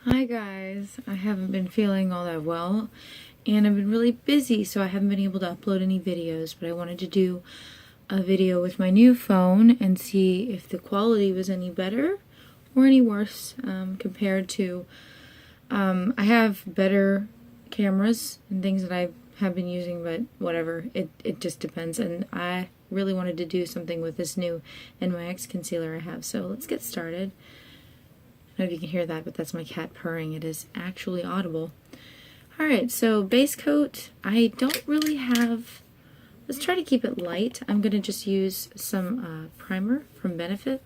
Hi guys, I haven't been feeling all that well and I've been really busy, so I haven't been able to upload any videos, but I wanted to do a video with my new phone and see if the quality was any better or any worse compared to I have better cameras and things that I have been using, but whatever, it just depends, and I really wanted to do something with this new NYX concealer I have, so let's get started. I don't know if you can hear that, but that's my cat purring. It is actually audible. Alright, so base coat, I don't really have... Let's try to keep it light. I'm going to just use some primer from Benefit.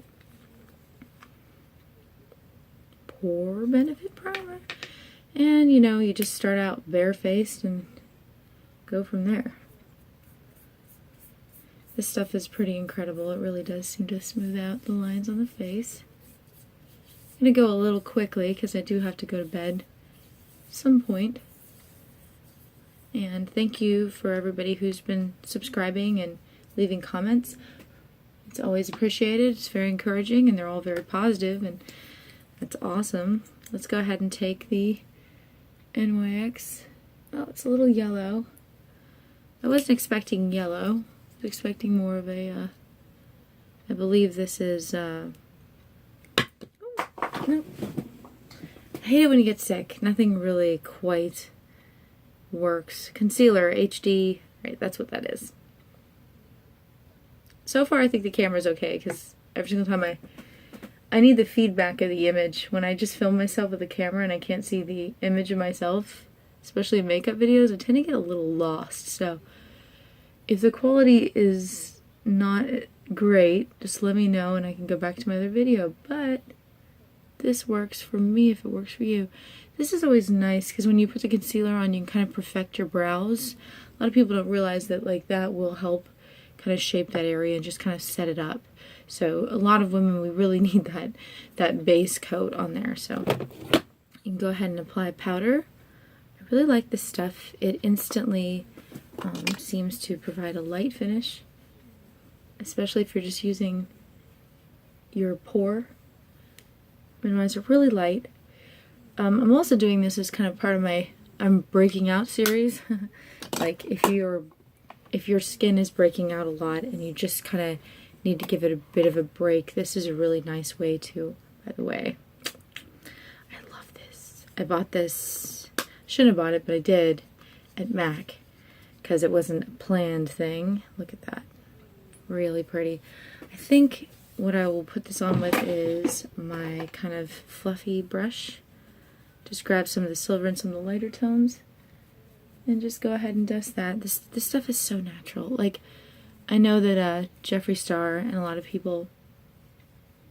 Pore Benefit primer. And, you know, you just start out barefaced and go from there. This stuff is pretty incredible. It really does seem to smooth out the lines on the face. I'm going to go a little quickly because I do have to go to bed at some point. And thank you for everybody who's been subscribing and leaving comments. It's always appreciated. It's very encouraging and they're all very positive and that's awesome. Let's go ahead and take the NYX. Oh, it's a little yellow. I wasn't expecting yellow. I was expecting more of a, I believe this is, no. I hate it when you get sick. Nothing really quite works. Concealer, HD, right, that's what that is. So far I think the camera's okay, because every single time I need the feedback of the image. When I just film myself with the camera and I can't see the image of myself, especially in makeup videos, I tend to get a little lost. So if the quality is not great, just let me know and I can go back to my other video. But this works for me if it works for you. This is always nice because when you put the concealer on, you can kind of perfect your brows. A lot of people don't realize that that will help kind of shape that area and just kind of set it up. So a lot of women, we really need that base coat on there. So you can go ahead and apply powder. I really like this stuff. It instantly seems to provide a light finish, especially if you're just using your pore minimizer, really light. I'm also doing this as kind of part of my I'm breaking out series. Like if your skin is breaking out a lot and you just kind of need to give it a bit of a break, this is a really nice way to, by the way. I love this. I bought this, shouldn't have bought it, but I did at MAC because it wasn't a planned thing. Look at that. Really pretty. I think what I will put this on with is my kind of fluffy brush. Just grab some of the silver and some of the lighter tones and just go ahead and dust that. This stuff is so natural. Like, I know that Jeffree Star and a lot of people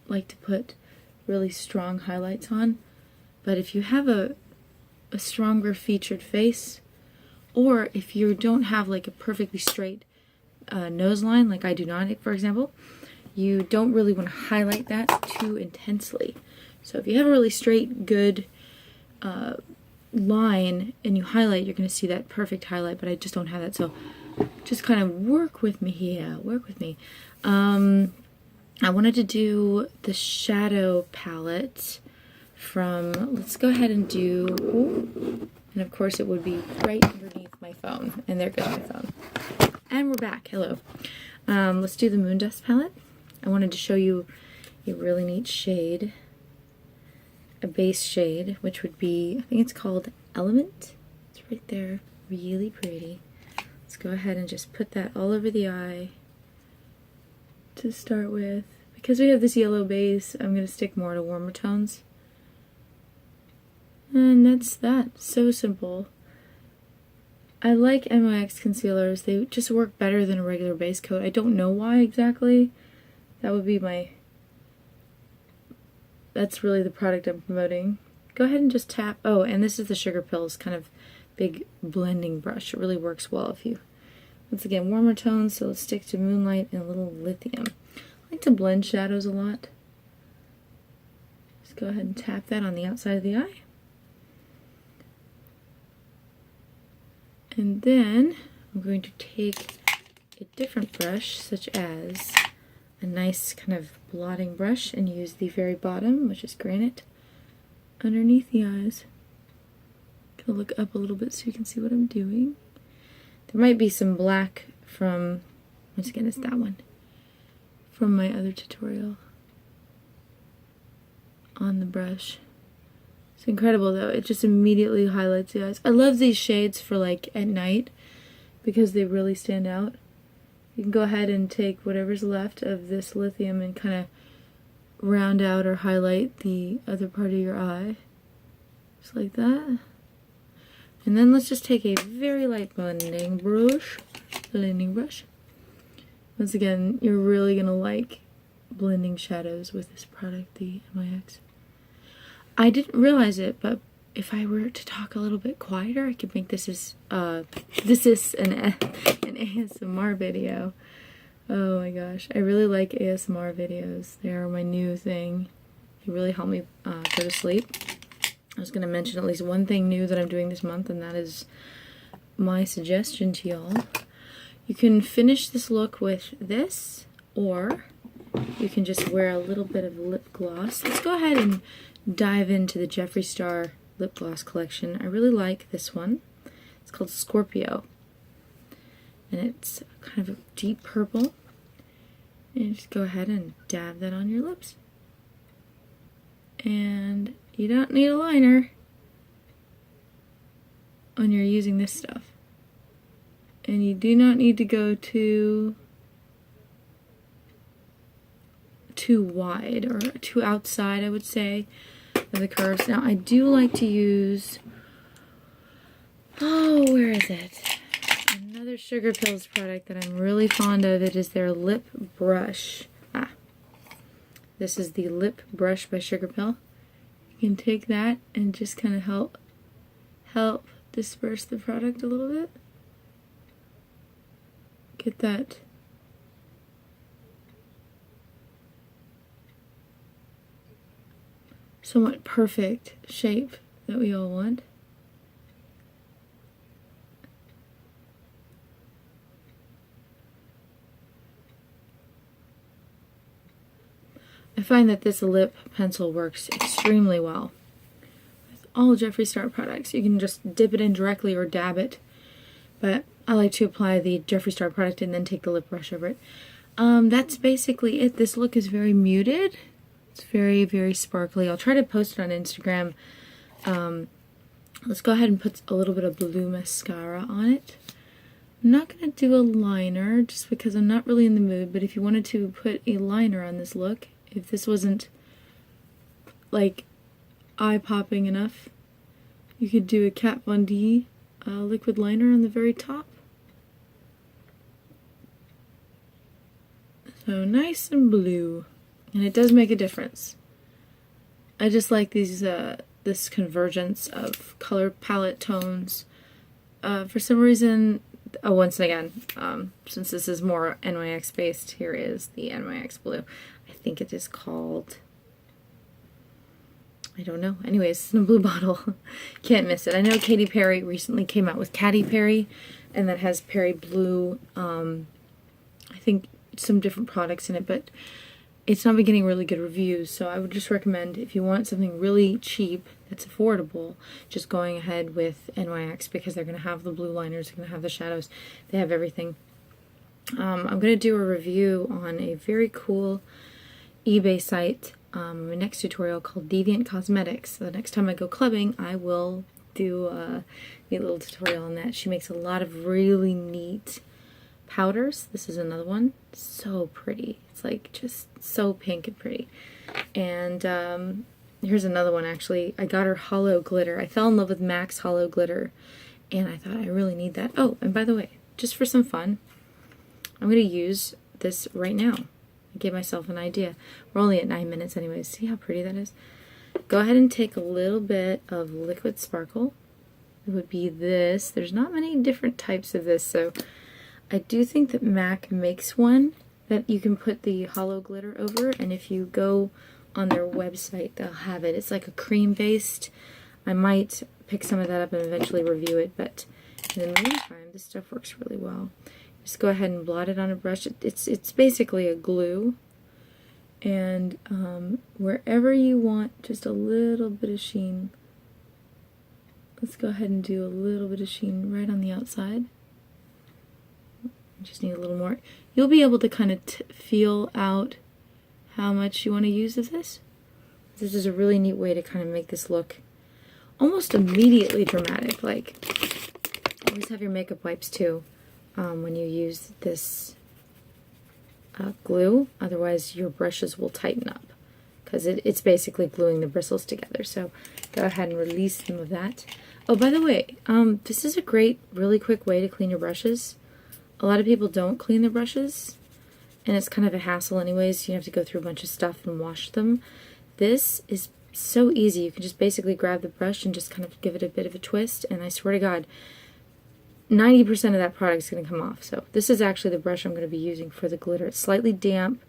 like to put really strong highlights on, but if you have a stronger featured face, or if you don't have like a perfectly straight nose line, like I do not, for example, you don't really want to highlight that too intensely. So if you have a really straight, good line and you highlight, you're going to see that perfect highlight, but I just don't have that. So just kind of work with me here. Work with me. I wanted to do the shadow palette from, let's go ahead and do, and of course it would be right underneath my phone. And there goes my phone. And we're back. Hello. Let's do the Moodust palette. I wanted to show you a really neat shade, a base shade, which would be, I think it's called Element. It's right there, really pretty. Let's go ahead and just put that all over the eye to start with. Because we have this yellow base, I'm going to stick more to warmer tones. And that's that. So simple. I like NYX concealers. They just work better than a regular base coat. I don't know why exactly. That would be my... That's really the product I'm promoting. Go ahead and just tap. Oh, and this is the Sugar Pills kind of big blending brush. It really works well if you... Once again, warmer tones, so let's stick to Moonlight and a little Lithium. I like to blend shadows a lot. Just go ahead and tap that on the outside of the eye. And then I'm going to take a different brush, such as a nice kind of blotting brush, and use the very bottom, which is Granite, underneath the eyes. Gonna look up a little bit so you can see what I'm doing. There might be some black from, once again, it's that one, from my other tutorial on the brush. It's incredible though, it just immediately highlights the eyes. I love these shades for like at night because they really stand out. You can go ahead and take whatever's left of this lithium and kind of round out or highlight the other part of your eye. Just like that. And then let's just take a very light blending brush. Once again, you're really going to like blending shadows with this product, the NYX. I didn't realize it, but if I were to talk a little bit quieter, I could make this as an ASMR video. Oh my gosh, I really like ASMR videos. They are my new thing. They really help me go to sleep. I was going to mention at least one thing new that I'm doing this month, and that is my suggestion to y'all. You can finish this look with this, or you can just wear a little bit of lip gloss. Let's go ahead and dive into the Jeffree Star lip gloss collection. I really like this one. It's called Scorpio. And it's kind of a deep purple. And just go ahead and dab that on your lips. And you don't need a liner when you're using this stuff. And you do not need to go too wide or too outside, I would say, of the curves. Now, I do like to use, oh, where is it? Another Sugar Pills product that I'm really fond of. It is their lip brush. This is the lip brush by Sugar Pill. You can take that and just kind of help disperse the product a little bit. Get that somewhat perfect shape that we all want. I find that this lip pencil works extremely well with all Jeffree Star products. You can just dip it in directly or dab it, but I like to apply the Jeffree Star product and then take the lip brush over it. That's basically it. This look is very muted. It's very, very sparkly. I'll try to post it on Instagram. Let's go ahead and put a little bit of blue mascara on it. I'm not going to do a liner just because I'm not really in the mood, but if you wanted to put a liner on this look, if this wasn't like eye-popping enough, you could do a Kat Von D liquid liner on the very top. So nice and blue, and it does make a difference. I just like these this convergence of color palette tones. For some reason, once again, since this is more NYX based, here is the NYX blue. I think it is called, I don't know. Anyways, it's in a blue bottle. Can't miss it. I know Katy Perry recently came out with Katy Perry, and that has Perry Blue. I think some different products in it, but it's not been getting really good reviews. So I would just recommend, if you want something really cheap that's affordable, just going ahead with NYX, because they're going to have the blue liners, they're going to have the shadows, they have everything. I'm going to do a review on a very cool eBay site, my next tutorial, called Deviant Cosmetics. So the next time I go clubbing, I will do a neat little tutorial on that. She makes a lot of really neat powders. This is another one. So pretty. It's like just so pink and pretty. And here's another one actually. I got her HOLO glitter. I fell in love with MAC's HOLO glitter, and I thought I really need that. Oh, and by the way, just for some fun, I'm going to use this right now. I gave myself an idea. We're only at 9 minutes anyways. See how pretty that is? Go ahead and take a little bit of liquid sparkle. It would be this. There's not many different types of this, so I do think that MAC makes one that you can put the HOLO glitter over, and if you go on their website, they'll have it. It's like a cream based. I might pick some of that up and eventually review it, but in the meantime, this stuff works really well. Just go ahead and blot it on a brush. It's basically a glue, And wherever you want just a little bit of sheen, let's go ahead and do a little bit of sheen right on the outside. Just need a little more. You'll be able to kind of feel out how much you want to use of this. This is a really neat way to kind of make this look almost immediately dramatic. Like, always have your makeup wipes too when you use this glue. Otherwise your brushes will tighten up because it's basically gluing the bristles together. So go ahead and release some of that. Oh, by the way, this is a great, really quick way to clean your brushes. A lot of people don't clean their brushes, and it's kind of a hassle anyways. You have to go through a bunch of stuff and wash them. This is so easy. You can just basically grab the brush and just kind of give it a bit of a twist, and I swear to God, 90% of that product is going to come off. So this is actually the brush I'm going to be using for the glitter. It's slightly damp,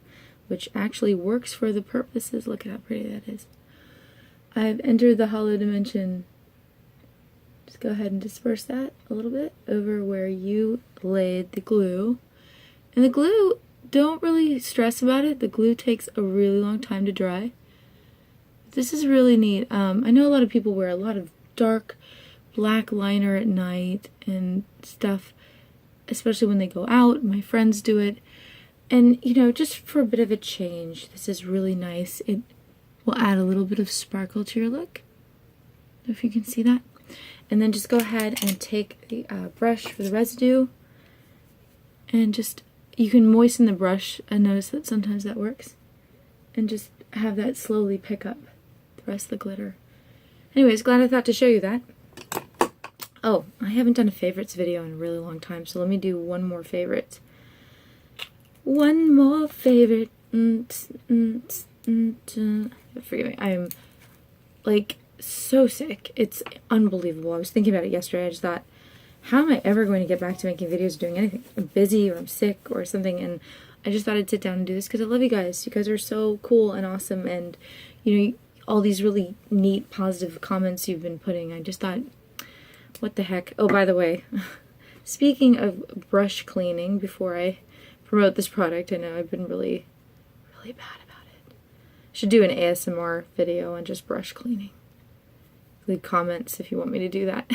which actually works for the purposes. Look at how pretty that is. I've entered the hollow dimension. Just go ahead and disperse that a little bit over where you laid the glue. And the glue, don't really stress about it. The glue takes a really long time to dry. This is really neat. I know a lot of people wear a lot of dark black liner at night and stuff, especially when they go out. My friends do it. And, you know, just for a bit of a change, this is really nice. It will add a little bit of sparkle to your look. If you can see that. And then just go ahead and take the brush for the residue. And just, you can moisten the brush. I notice that sometimes that works. And just have that slowly pick up the rest of the glitter. Anyways, glad I thought to show you that. Oh, I haven't done a favorites video in a really long time, so let me do one more favorite. One more favorite. Forgive me, I am like so sick. It's unbelievable. I was thinking about it yesterday. I just thought, how am I ever going to get back to making videos, doing anything? I'm busy or I'm sick or something, and I just thought I'd sit down and do this because I love you guys. You guys are so cool and awesome, and you know, all these really neat, positive comments you've been putting. I just thought, what the heck? Oh, by the way, speaking of brush cleaning, before I promote this product, I know I've been really bad about it. I should do an ASMR video on just brush cleaning. Leave comments if you want me to do that.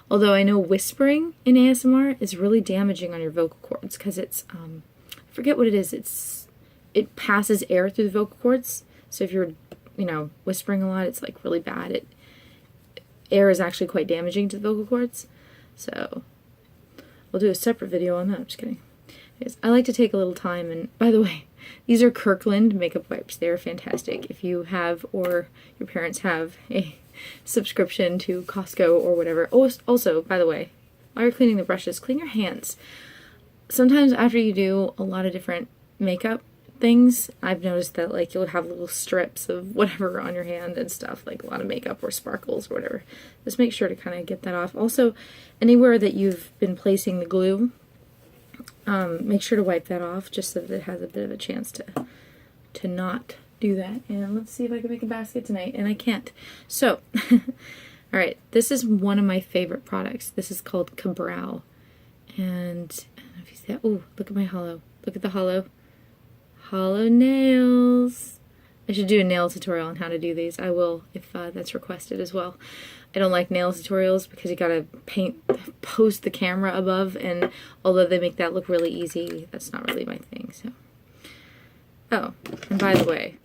Although I know whispering in ASMR is really damaging on your vocal cords because it's, I forget what it is. It passes air through the vocal cords. So if you're, you know, whispering a lot, it's like really bad. Air is actually quite damaging to the vocal cords. So we'll do a separate video on that. I'm just kidding. Anyways, I like to take a little time, and by the way, these are Kirkland makeup wipes. They're fantastic. If you have, or your parents have, a subscription to Costco or whatever. Also, by the way, while you're cleaning the brushes, clean your hands. Sometimes after you do a lot of different makeup things, I've noticed that like you'll have little strips of whatever on your hand and stuff, like a lot of makeup or sparkles or whatever. Just make sure to kind of get that off. Also, anywhere that you've been placing the glue, make sure to wipe that off just so that it has a bit of a chance to not do that. And let's see if I can make a basket tonight, and I can't. So, alright, this is one of my favorite products. This is called Cabral. And, I don't know if you see that. Oh, look at my hollow. Look at the hollow. Hollow nails. I should do a nail tutorial on how to do these. I will if that's requested as well. I don't like nail tutorials because you gotta post the camera above, and although they make that look really easy, that's not really my thing. So, oh, and by the way,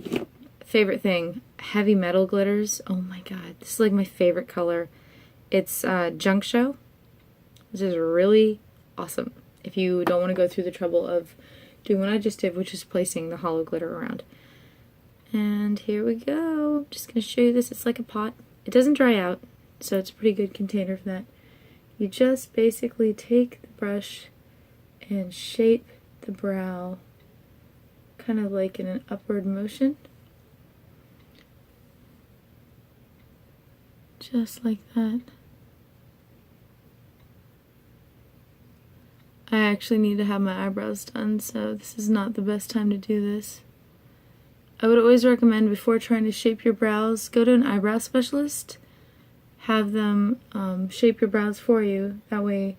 favorite thing, heavy metal glitters. Oh my god, this is like my favorite color. It's Junk Show. This is really awesome if you don't want to go through the trouble of doing what I just did, which is placing the hollow glitter around. And here we go. I'm just going to show you this. It's like a pot. It doesn't dry out, so it's a pretty good container for that. You just basically take the brush and shape the brow kind of like in an upward motion. Just like that. I actually need to have my eyebrows done, so this is not the best time to do this. I would always recommend, before trying to shape your brows, go to an eyebrow specialist. Have them shape your brows for you. That way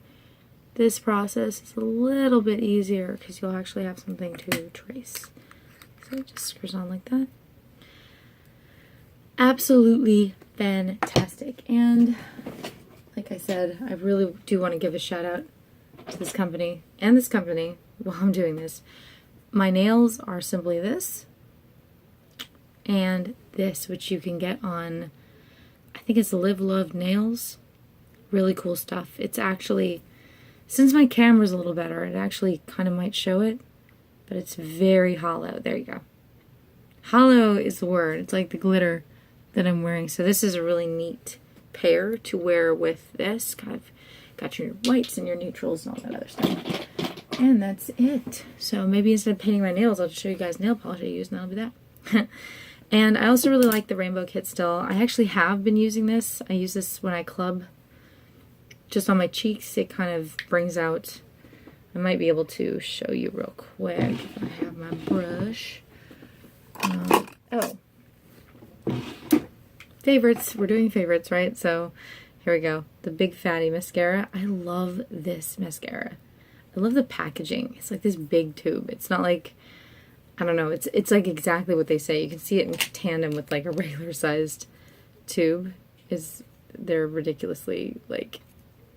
this process is a little bit easier because you'll actually have something to trace. So it just screws on like that. Absolutely fantastic. And like I said, I really do want to give a shout out to this company and this company while I'm doing this. My nails are simply this and this, which you can get on, I think it's Live Love Nails. Really cool stuff. It's actually, since my camera's a little better, it actually kind of might show it, but it's very hollow. There you go. Hollow is the word. It's like the glitter that I'm wearing. So this is a really neat pair to wear with this. Kind of got your whites and your neutrals and all that other stuff. And that's it. So maybe instead of painting my nails, I'll just show you guys nail polish I use, and that'll be that. And I also really like the rainbow kit still. I actually have been using this. I use this when I club just on my cheeks. It kind of brings out, I might be able to show you real quick if I have my brush. Oh. Favorites. We're doing favorites, right? So here we go. The Big Fatty Mascara. I love this mascara. I love the packaging. It's like this big tube. It's not like, I don't know, it's like exactly what they say. You can see it in tandem with like a regular sized tube. They're ridiculously like,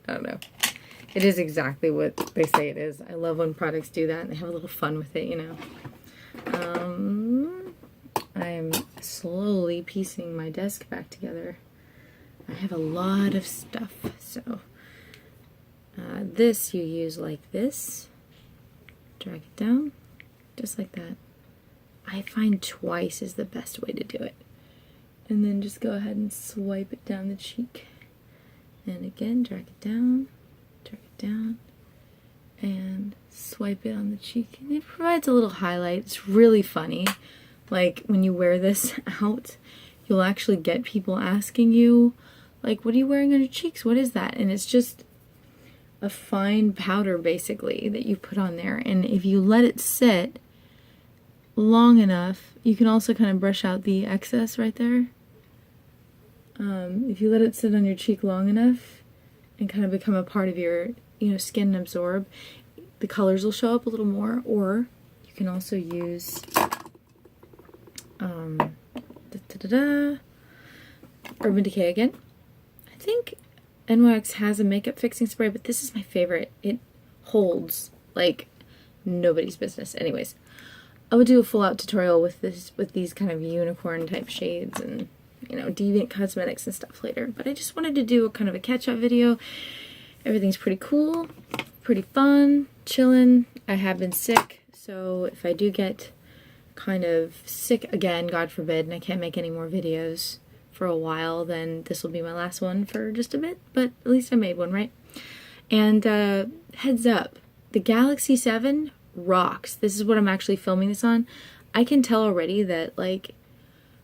I don't know. It is exactly what they say it is. I love when products do that and they have a little fun with it, you know. I'm slowly piecing my desk back together. I have a lot of stuff, so this you use like this. Drag it down, just like that. I find twice is the best way to do it. And then just go ahead and swipe it down the cheek. And again, drag it down, and swipe it on the cheek. And it provides a little highlight. It's really funny. Like, when you wear this out, you'll actually get people asking you, like, what are you wearing on your cheeks? What is that? And it's just a fine powder, basically, that you put on there. And if you let it sit long enough, you can also kind of brush out the excess right there. If you let it sit on your cheek long enough and kind of become a part of your, you know, skin and absorb, the colors will show up a little more. Or you can also use Urban Decay again. I think NYX has a makeup fixing spray, but this is my favorite. It holds like nobody's business. Anyways, I would do a full-out tutorial with these kind of unicorn type shades and, you know, Deviant Cosmetics and stuff later. But I just wanted to do a kind of a catch-up video. Everything's pretty cool, pretty fun, chilling. I have been sick, so if I do get kind of sick again, God forbid, and I can't make any more videos for a while, then this will be my last one for just a bit, but at least I made one, right? And heads up, the Galaxy 7 rocks. This is what I'm actually filming this on. I can tell already that, like,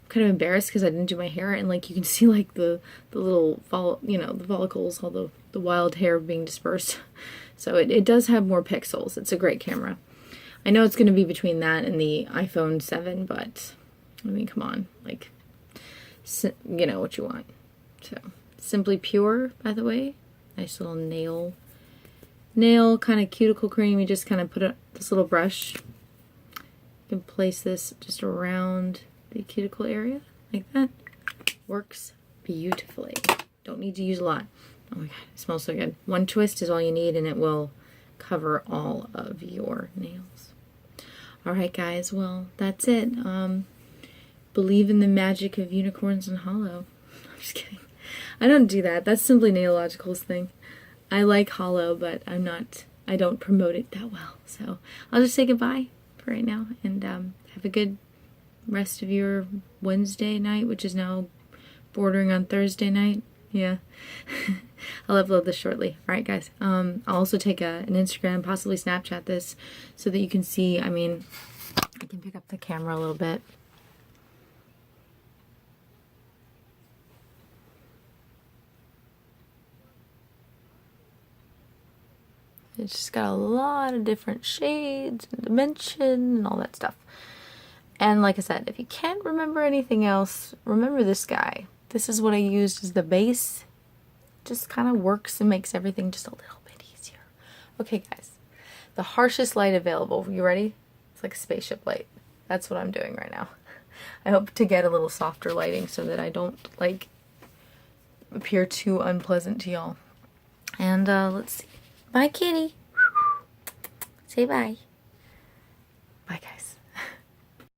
I'm kind of embarrassed because I didn't do my hair, and like you can see like the little the follicles, all the wild hair being dispersed. So it does have more pixels. It's a great camera. I know it's going to be between that and the iPhone 7, but I mean, come on, like, you know what you want. So, Simply Pure, by the way. Nice little nail kind of cuticle cream. You just kind of put this little brush. You can place this just around the cuticle area, like that. Works beautifully. Don't need to use a lot. Oh my god, it smells so good. One twist is all you need and it will cover all of your nails. Alright guys, well, that's it. Believe in the magic of unicorns and HOLO. I'm just kidding. I don't do that. That's simply Nailogical's thing. I like HOLO, but I don't promote it that well. So I'll just say goodbye for right now and have a good rest of your Wednesday night, which is now bordering on Thursday night. Yeah. I'll upload this shortly. Alright guys, I'll also take an Instagram, possibly Snapchat this, so that you can see, I mean, I can pick up the camera a little bit. It's just got a lot of different shades and dimension and all that stuff. And like I said, if you can't remember anything else, remember this guy. This is what I used as the base. Just kind of works and makes everything just a little bit easier. Okay guys, the harshest light available. You ready? It's like a spaceship light. That's what I'm doing right now. I hope to get a little softer lighting so that I don't, like, appear too unpleasant to y'all. And, let's see. Bye, kitty. Say bye. Bye, guys.